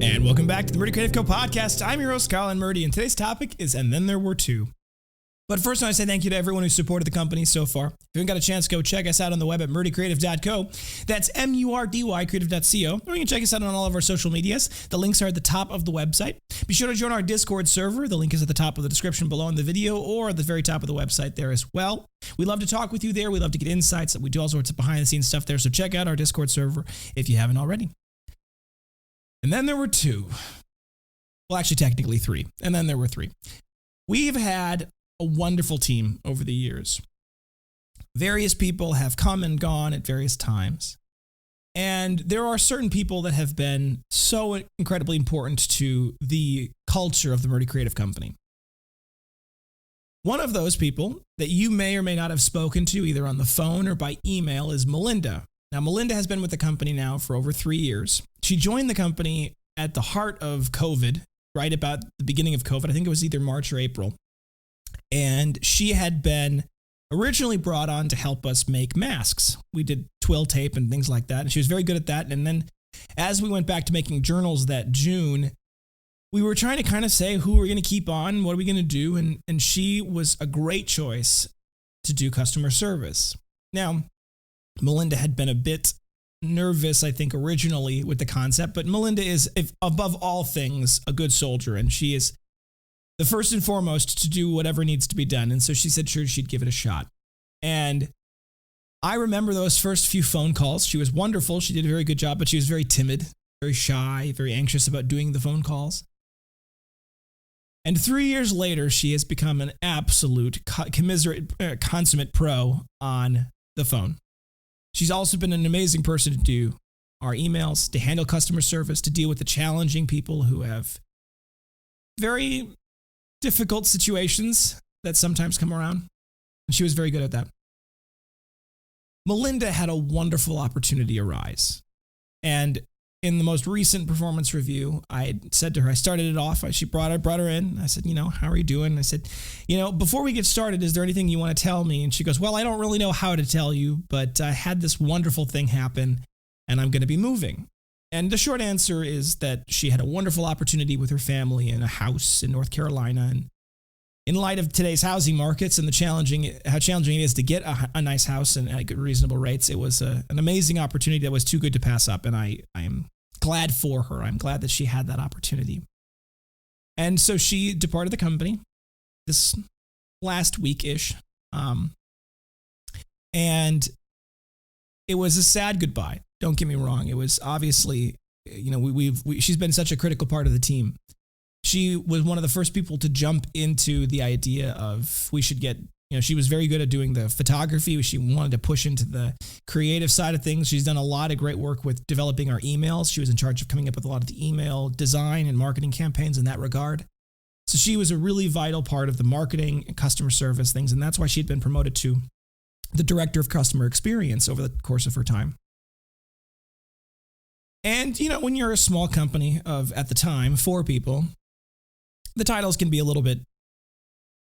And welcome back to the Murdy Creative Co podcast. I'm your host, Kyle and Murdy, and today's topic is And Then There Were Two. But first, I want to say thank you to everyone who supported the company so far. If you haven't got a chance, go check us out on the web at murdycreative.co. That's M-U-R-D-Y creative.co. Or you can check us out on all of our social medias. The links are at the top of the website. Be sure to join our Discord server. The link is at the top of the description below in the video or at the very top of the website there as well. We love to talk with you there. We love to get insights. We do all sorts of behind-the-scenes stuff there, so check out our Discord server if you haven't already. And then there were two. Well, actually, technically three. And then there were three. We've had a wonderful team over the years. Various people have come and gone at various times. And there are certain people that have been so incredibly important to the culture of the Murdy Creative Company. One of those people that you may or may not have spoken to either on the phone or by email is Melinda. Now, Melinda has been with the company now for over 3 years. She joined the company at the heart of COVID, right about the beginning of COVID. I think it was either March or April. And she had been originally brought on to help us make masks. We did twill tape and things like that, and she was very good at that. And then as we went back to making journals that June, we were trying to kind of say who we're going to keep on, what are we going to do, and she was a great choice to do customer service. Now, Melinda had been a bit nervous, I think, originally with the concept, but Melinda is, if above all things, a good soldier, and she is the first and foremost to do whatever needs to be done. And so she said, sure, she'd give it a shot. And I remember those first few phone calls. She was wonderful. She did a very good job, but she was very timid, very shy, very anxious about doing the phone calls. And 3 years later, she has become an absolute consummate pro on the phone. She's also been an amazing person to do our emails, to handle customer service, to deal with the challenging people who have very difficult situations that sometimes come around. And she was very good at that. Melinda had a wonderful opportunity arise. And in the most recent performance review, I had said to her, I started it off, she brought her in. I said, how are you doing? I said, before we get started, is there anything you want to tell me? And she goes, well, I don't really know how to tell you, but I had this wonderful thing happen and I'm going to be moving. And the short answer is that she had a wonderful opportunity with her family in a house in North Carolina. And in light of today's housing markets and how challenging it is to get a nice house and at reasonable rates, it was an amazing opportunity that was too good to pass up. And I am glad for her. I'm glad that she had that opportunity. And so she departed the company this last week-ish. And it was a sad goodbye. Don't get me wrong. It was obviously, she's been such a critical part of the team. She was one of the first people to jump into the idea of we should get, she was very good at doing the photography. She wanted to push into the creative side of things. She's done a lot of great work with developing our emails. She was in charge of coming up with a lot of the email design and marketing campaigns in that regard. So she was a really vital part of the marketing and customer service things. And that's why she'd been promoted to the director of customer experience over the course of her time. And, when you're a small company of, at the time, 4 people, the titles can be a little bit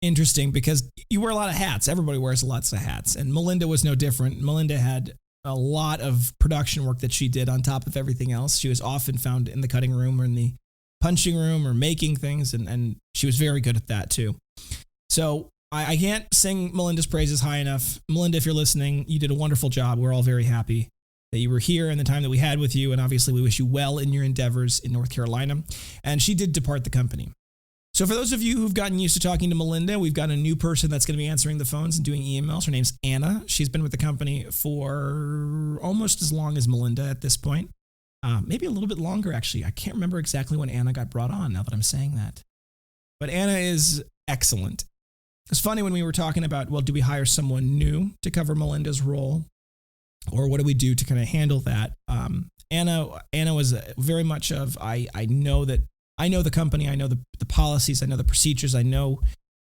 interesting because you wear a lot of hats. Everybody wears lots of hats. And Melinda was no different. Melinda had a lot of production work that she did on top of everything else. She was often found in the cutting room or in the punching room or making things. And she was very good at that too. So I can't sing Melinda's praises high enough. Melinda, if you're listening, you did a wonderful job. We're all very happy that you were here and the time that we had with you. And obviously we wish you well in your endeavors in North Carolina. And she did depart the company. So for those of you who've gotten used to talking to Melinda, we've got a new person that's going to be answering the phones and doing emails. Her name's Anna. She's been with the company for almost as long as Melinda at this point. Maybe a little bit longer, actually. I can't remember exactly when Anna got brought on now that I'm saying that. But Anna is excellent. It's funny when we were talking about, well, do we hire someone new to cover Melinda's role? Or what do we do to kind of handle that? Anna was very much of, I know the company, I know the policies, I know the procedures, I know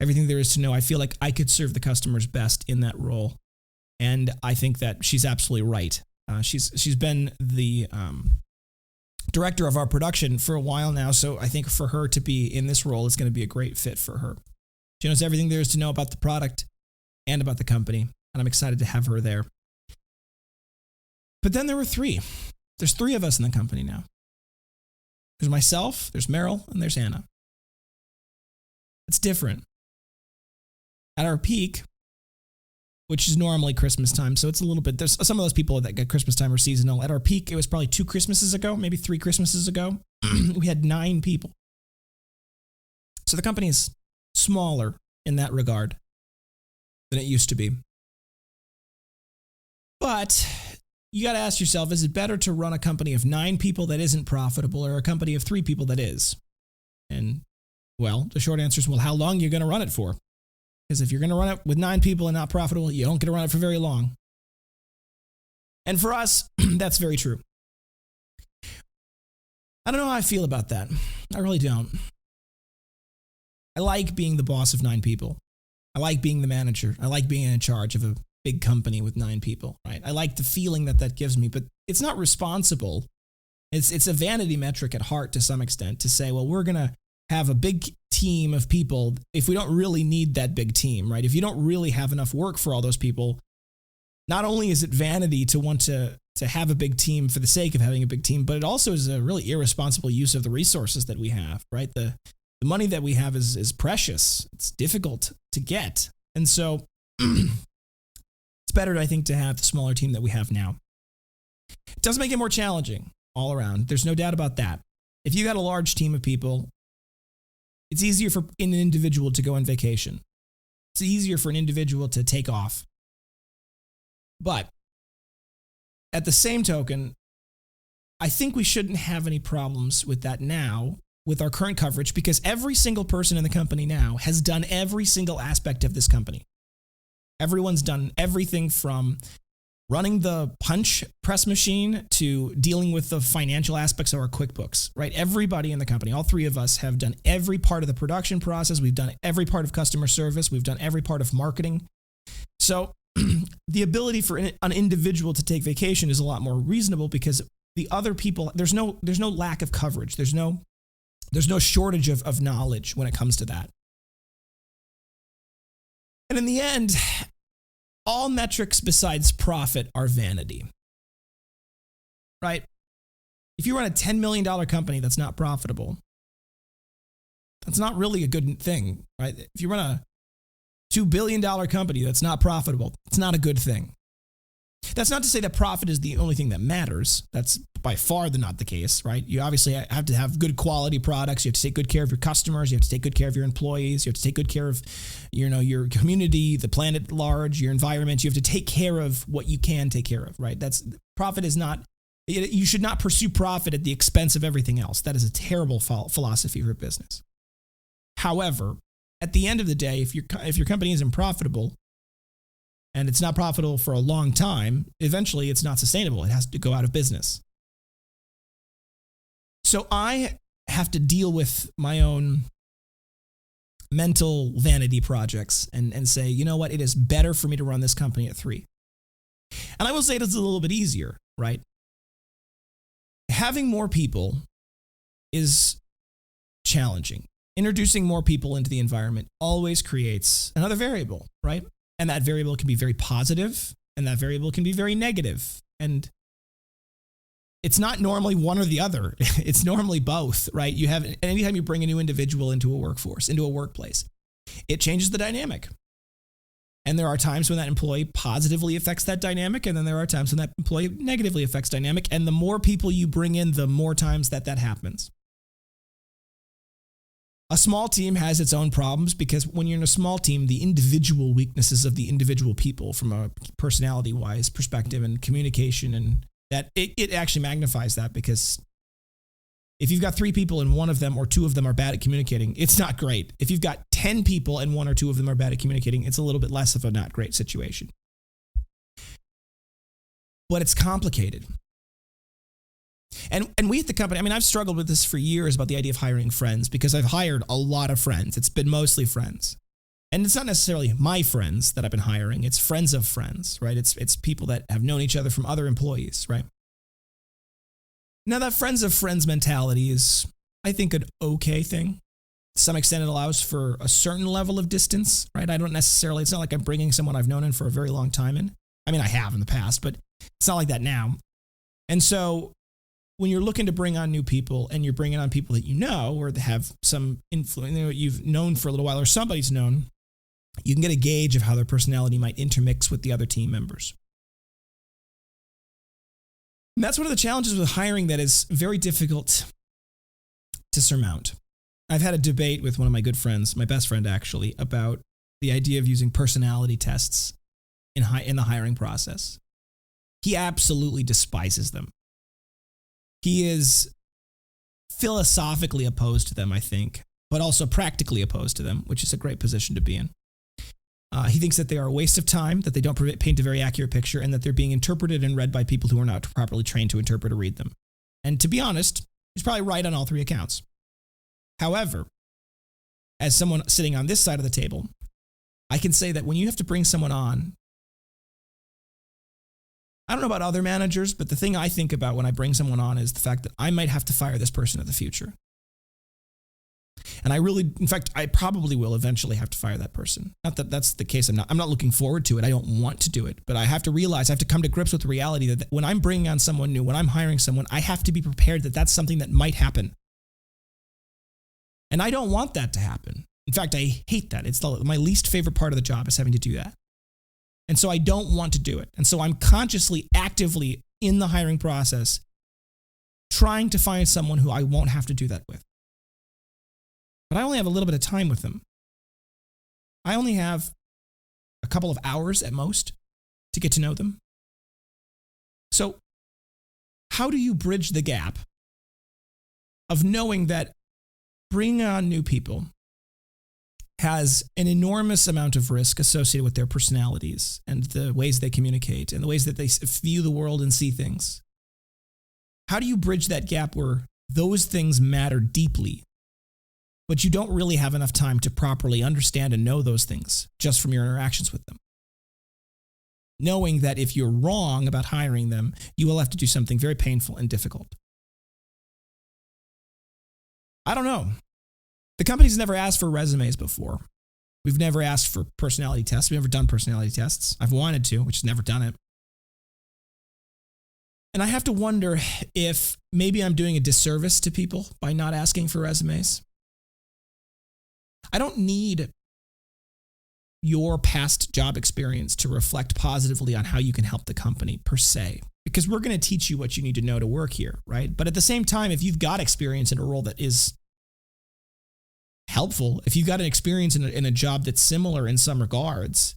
everything there is to know. I feel like I could serve the customers best in that role. And I think that she's absolutely right. She's been the director of our production for a while now, so I think for her to be in this role is going to be a great fit for her. She knows everything there is to know about the product and about the company, and I'm excited to have her there. But then there were 3. There's 3 of us in the company now. There's myself, there's Meryl, and there's Hannah. It's different. At our peak, which is normally Christmas time, so it's a little bit, there's some of those people that get Christmas time are seasonal. At our peak, it was probably 2 Christmases ago, maybe 3 Christmases ago. We had 9 people. So the company is smaller in that regard than it used to be. But you got to ask yourself, is it better to run a company of 9 people that isn't profitable or a company of 3 people that is? And, well, the short answer is, well, how long are you going to run it for? Because if you're going to run it with 9 people and not profitable, you don't get to run it for very long. And for us, that's very true. I don't know how I feel about that. I really don't. I like being the boss of 9 people. I like being the manager. I like being in charge of a big company with 9 people, right? I like the feeling that gives me, but it's not responsible. It's a vanity metric at heart to some extent to say, well, we're going to have a big team of people if we don't really need that big team, right? If you don't really have enough work for all those people, not only is it vanity to want to have a big team for the sake of having a big team, but it also is a really irresponsible use of the resources that we have, right? The money that we have is precious. It's difficult to get. And so it's better, I think, to have the smaller team that we have now. It does make it more challenging all around. There's no doubt about that. If you got a large team of people, it's easier for an individual to go on vacation. It's easier for an individual to take off. But at the same token, I think we shouldn't have any problems with that now with our current coverage because every single person in the company now has done every single aspect of this company. Everyone's done everything from running the punch press machine to dealing with the financial aspects of our QuickBooks, right? Everybody in the company, all 3 of us have done every part of the production process. We've done every part of customer service. We've done every part of marketing. So the ability for an individual to take vacation is a lot more reasonable because the other people, there's no lack of coverage. There's no shortage of knowledge when it comes to that. And in the end, all metrics besides profit are vanity, right? If you run a $10 million company that's not profitable, that's not really a good thing, right? If you run a $2 billion company that's not profitable, it's not a good thing. That's not to say that profit is the only thing that matters. That's by far not the case, right? You obviously have to have good quality products. You have to take good care of your customers. You have to take good care of your employees. You have to take good care of, your community, the planet at large, your environment. You have to take care of what you can take care of, right? Profit is not, you should not pursue profit at the expense of everything else. That is a terrible philosophy for business. However, at the end of the day, if your company isn't profitable, and it's not profitable for a long time, eventually it's not sustainable. It has to go out of business. So I have to deal with my own mental vanity projects and say, you know what, it is better for me to run this company at 3. And I will say it's a little bit easier, right? Having more people is challenging. Introducing more people into the environment always creates another variable, right? And that variable can be very positive, and that variable can be very negative. And it's not normally one or the other. It's normally both, right? Anytime you bring a new individual into a workforce, into a workplace, it changes the dynamic. And there are times when that employee positively affects that dynamic, and then there are times when that employee negatively affects dynamic. And the more people you bring in, the more times that happens. A small team has its own problems because when you're in a small team, the individual weaknesses of the individual people from a personality-wise perspective and communication, and that it actually magnifies that because if you've got 3 people and one of them or 2 of them are bad at communicating, it's not great. If you've got 10 people and 1 or 2 of them are bad at communicating, it's a little bit less of a not great situation. But it's complicated. And we at the company, I've struggled with this for years about the idea of hiring friends because I've hired a lot of friends. It's been mostly friends. And it's not necessarily my friends that I've been hiring. It's friends of friends, right? It's people that have known each other from other employees, right? Now that friends of friends mentality is, I think, an okay thing. To some extent, it allows for a certain level of distance, right? It's not like I'm bringing someone I've known in for a very long time in. I have in the past, but it's not like that now. And so when you're looking to bring on new people and you're bringing on people that you know or that have some influence, you've known for a little while or somebody's known, you can get a gauge of how their personality might intermix with the other team members. And that's one of the challenges with hiring that is very difficult to surmount. I've had a debate with one of my good friends, my best friend actually, about the idea of using personality tests in the hiring process. He absolutely despises them. He is philosophically opposed to them, I think, but also practically opposed to them, which is a great position to be in. He thinks that they are a waste of time, that they don't paint a very accurate picture, and that they're being interpreted and read by people who are not properly trained to interpret or read them. And to be honest, he's probably right on all three accounts. However, as someone sitting on this side of the table, I can say that when you have to bring someone on, I don't know about other managers, but the thing I think about when I bring someone on is the fact that I might have to fire this person in the future. And I probably will eventually have to fire that person. Not that that's the case. I'm not looking forward to it. I don't want to do it, but I have to come to grips with the reality that when I'm bringing on someone new, when I'm hiring someone, I have to be prepared that that's something that might happen. And I don't want that to happen. In fact, I hate that. It's my least favorite part of the job is having to do that. And so I don't want to do it. And so I'm consciously, actively in the hiring process, trying to find someone who I won't have to do that with. But I only have a little bit of time with them. I only have a couple of hours at most to get to know them. So how do you bridge the gap of knowing that bringing on new people has an enormous amount of risk associated with their personalities and the ways they communicate and the ways that they view the world and see things? How do you bridge that gap where those things matter deeply, but you don't really have enough time to properly understand and know those things just from your interactions with them? Knowing that if you're wrong about hiring them, you will have to do something very painful and difficult. I don't know. The company's never asked for resumes before. We've never asked for personality tests. We've never done personality tests. I've wanted to, which has never done it. And I have to wonder if maybe I'm doing a disservice to people by not asking for resumes. I don't need your past job experience to reflect positively on how you can help the company per se, because we're going to teach you what you need to know to work here, right? But at the same time, if you've got experience in a role that is helpful, if you've got an experience in a job that's similar in some regards,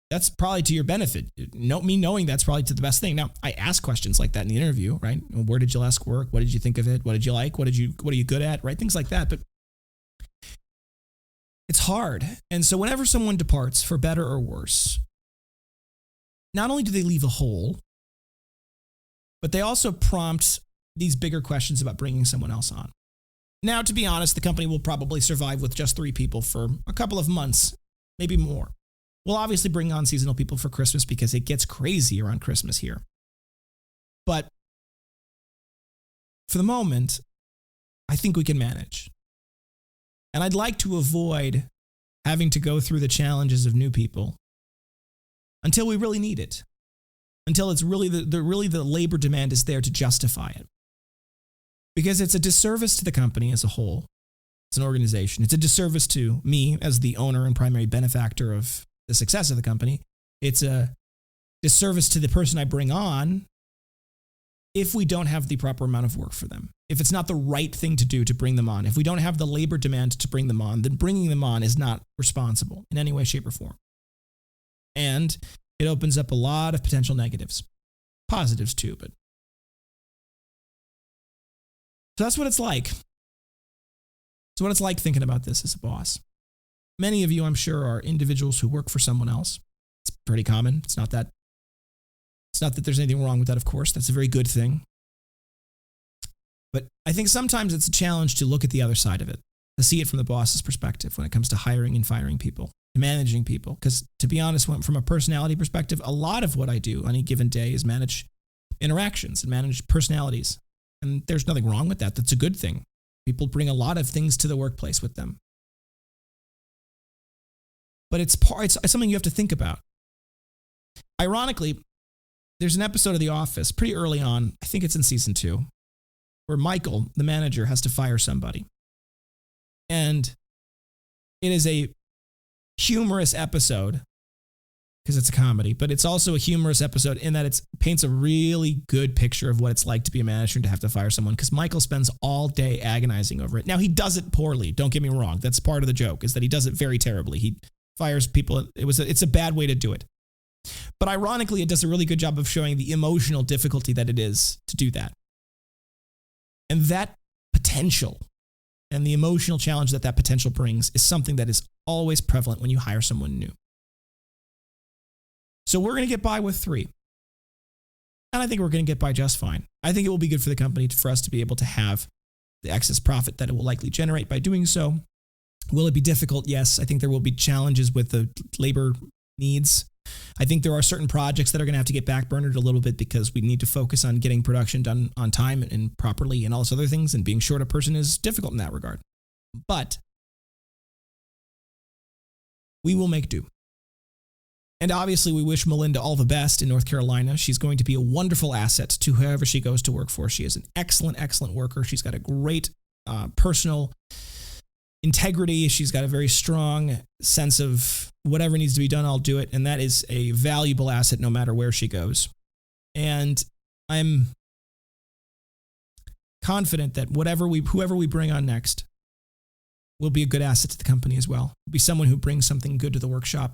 that's probably to your benefit. Me knowing that's probably to the best thing. Now, I ask questions like that in the interview, right? Where did your last work? What did you think of it? What did you like? What are you good at? Right? Things like that. But it's hard. And so whenever someone departs, for better or worse, not only do they leave a hole, but they also prompt these bigger questions about bringing someone else on. Now, to be honest, the company will probably survive with just 3 people for a couple of months, maybe more. We'll obviously bring on seasonal people for Christmas because it gets crazy around Christmas here. But for the moment, I think we can manage. And I'd like to avoid having to go through the challenges of new people until we really need it, until it's really the labor demand is there to justify it. Because it's a disservice to the company as a whole, as an organization. It's a disservice to me as the owner and primary benefactor of the success of the company. It's a disservice to the person I bring on if we don't have the proper amount of work for them. If it's not the right thing to do to bring them on, if we don't have the labor demand to bring them on, then bringing them on is not responsible in any way, shape, or form. And it opens up a lot of potential negatives. Positives too, but. So that's what it's like. So what it's like thinking about this as a boss. Many of you, I'm sure, are individuals who work for someone else. It's pretty common. It's not that there's anything wrong with that, of course. That's a very good thing. But I think sometimes it's a challenge to look at the other side of it, to see it from the boss's perspective when it comes to hiring and firing people, managing people. Because to be honest, from a personality perspective, a lot of what I do on any given day is manage interactions and manage personalities. And there's nothing wrong with that. That's a good thing. People bring a lot of things to the workplace with them. But it's something you have to think about. Ironically, there's an episode of The Office pretty early on, I think it's in season 2, where Michael, the manager, has to fire somebody. And it is a humorous episode because it's a comedy, but it's also a humorous episode in that it paints a really good picture of what it's like to be a manager and to have to fire someone, because Michael spends all day agonizing over it. Now, he does it poorly. Don't get me wrong. That's part of the joke, is that he does it very terribly. He fires people. It's a bad way to do it. But ironically, it does a really good job of showing the emotional difficulty that it is to do that. And that potential and the emotional challenge that that potential brings is something that is always prevalent when you hire someone new. So we're going to get by with 3. And I think we're going to get by just fine. I think it will be good for the company for us to be able to have the excess profit that it will likely generate by doing so. Will it be difficult? Yes. I think there will be challenges with the labor needs. I think there are certain projects that are going to have to get backburnered a little bit because we need to focus on getting production done on time and properly and all those other things. And being short a person is difficult in that regard. But we will make do. And obviously, we wish Melinda all the best in North Carolina. She's going to be a wonderful asset to whoever she goes to work for. She is an excellent, excellent worker. She's got a great personal integrity. She's got a very strong sense of whatever needs to be done, I'll do it. And that is a valuable asset no matter where she goes. And I'm confident that whoever we bring on next will be a good asset to the company as well. Will be someone who brings something good to the workshop.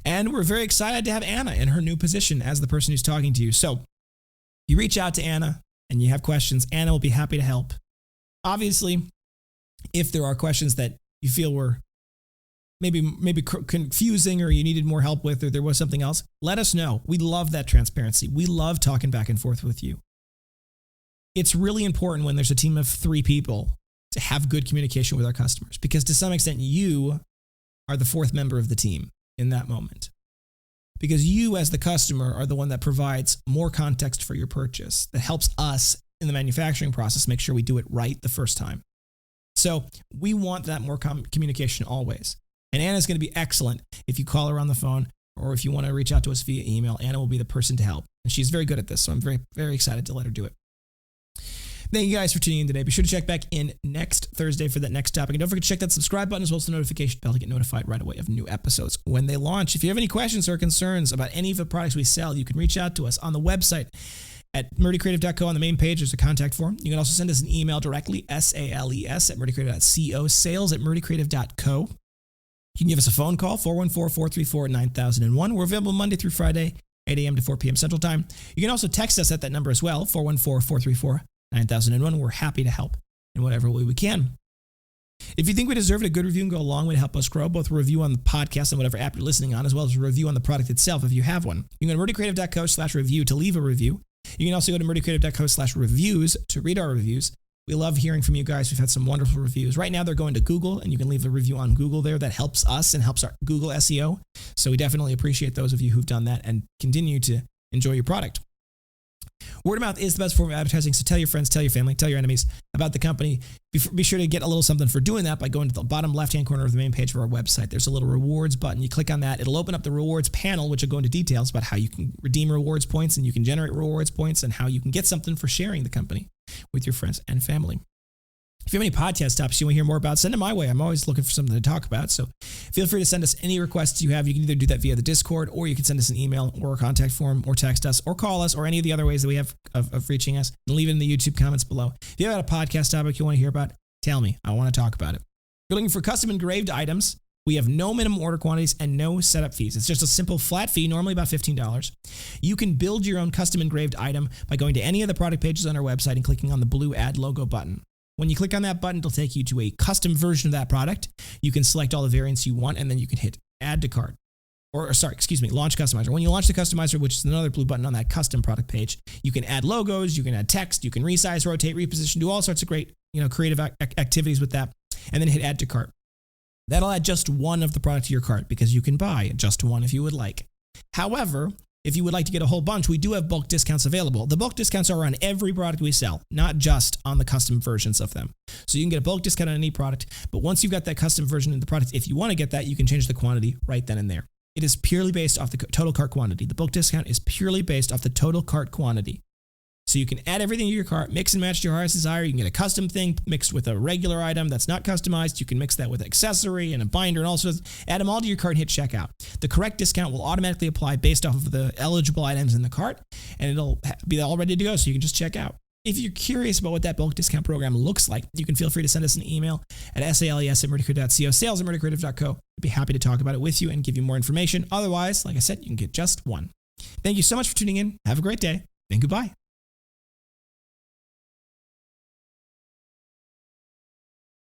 And we're very excited to have Anna in her new position as the person who's talking to you. So you reach out to Anna and you have questions. Anna will be happy to help. Obviously, if there are questions that you feel were maybe confusing or you needed more help with, or there was something else, let us know. We love that transparency. We love talking back and forth with you. It's really important when there's a team of 3 people to have good communication with our customers, because to some extent, you are the 4th member of the team in that moment. Because you as the customer are the one that provides more context for your purchase, that helps us in the manufacturing process make sure we do it right the first time. So we want that more communication always. And Anna's going to be excellent if you call her on the phone, or if you want to reach out to us via email. Anna will be the person to help. And she's very good at this, so I'm very, very excited to let her do it. Thank you guys for tuning in today. Be sure to check back in next Thursday for that next topic. And don't forget to check that subscribe button as well as the notification bell to get notified right away of new episodes when they launch. If you have any questions or concerns about any of the products we sell, you can reach out to us on the website at Murdy Creative Co. On the main page, there's a contact form. You can also send us an email directly, SALES at murdycreative.co, sales at murdycreative.co. You can give us a phone call, 414-434-9001. We're available Monday through Friday, 8 a.m. to 4 p.m. Central Time. You can also text us at that number as well, 414-434-9001. We're happy to help in whatever way we can. If you think we deserve it, a good review can go a long way to help us grow, both a review on the podcast and whatever app you're listening on, as well as a review on the product itself if you have one. You can go to murdycreative.co/review to leave a review. You can also go to murdycreative.co/reviews to read our reviews. We love hearing from you guys. We've had some wonderful reviews. Right now, they're going to Google, and you can leave a review on Google there. That helps us and helps our Google SEO. So we definitely appreciate those of you who've done that and continue to enjoy your product. Word of mouth is the best form of advertising, so tell your friends, tell your family, tell your enemies about the company. Be sure to get a little something for doing that by going to the bottom left-hand corner of the main page of our website. There's a little rewards button. You click on that. It'll open up the rewards panel, which will go into details about how you can redeem rewards points and you can generate rewards points and how you can get something for sharing the company with your friends and family. If you have any podcast topics you want to hear more about, send them my way. I'm always looking for something to talk about. So feel free to send us any requests you have. You can either do that via the Discord, or you can send us an email or a contact form, or text us or call us, or any of the other ways that we have of reaching us. And leave it in the YouTube comments below. If you have a podcast topic you want to hear about, tell me. I want to talk about it. If you're looking for custom engraved items, we have no minimum order quantities and no setup fees. It's just a simple flat fee, normally about $15. You can build your own custom engraved item by going to any of the product pages on our website and clicking on the blue Add Logo button. When you click on that button, it'll take you to a custom version of that product. You can select all the variants you want, and then you can hit Add to Cart. Launch Customizer. When you launch the Customizer, which is another blue button on that custom product page, you can add logos, you can add text, you can resize, rotate, reposition, do all sorts of great, creative activities with that, and then hit Add to Cart. That'll add just one of the product to your cart, because you can buy just one if you would like. However, if you would like to get a whole bunch, we do have bulk discounts available. The bulk discounts are on every product we sell, not just on the custom versions of them. So you can get a bulk discount on any product, but once you've got that custom version of the product, if you want to get that, you can change the quantity right then and there. It is purely based off the total cart quantity. The bulk discount is purely based off the total cart quantity. So you can add everything to your cart, mix and match to your heart's desire. You can get a custom thing mixed with a regular item that's not customized. You can mix that with an accessory and a binder and all sorts. Add them all to your cart and hit checkout. The correct discount will automatically apply based off of the eligible items in the cart, and it'll be all ready to go so you can just check out. If you're curious about what that bulk discount program looks like, you can feel free to send us an email at sales@murdycreative.co, sales@murdycreative.co. I'd be happy to talk about it with you and give you more information. Otherwise, like I said, you can get just one. Thank you so much for tuning in. Have a great day, and goodbye.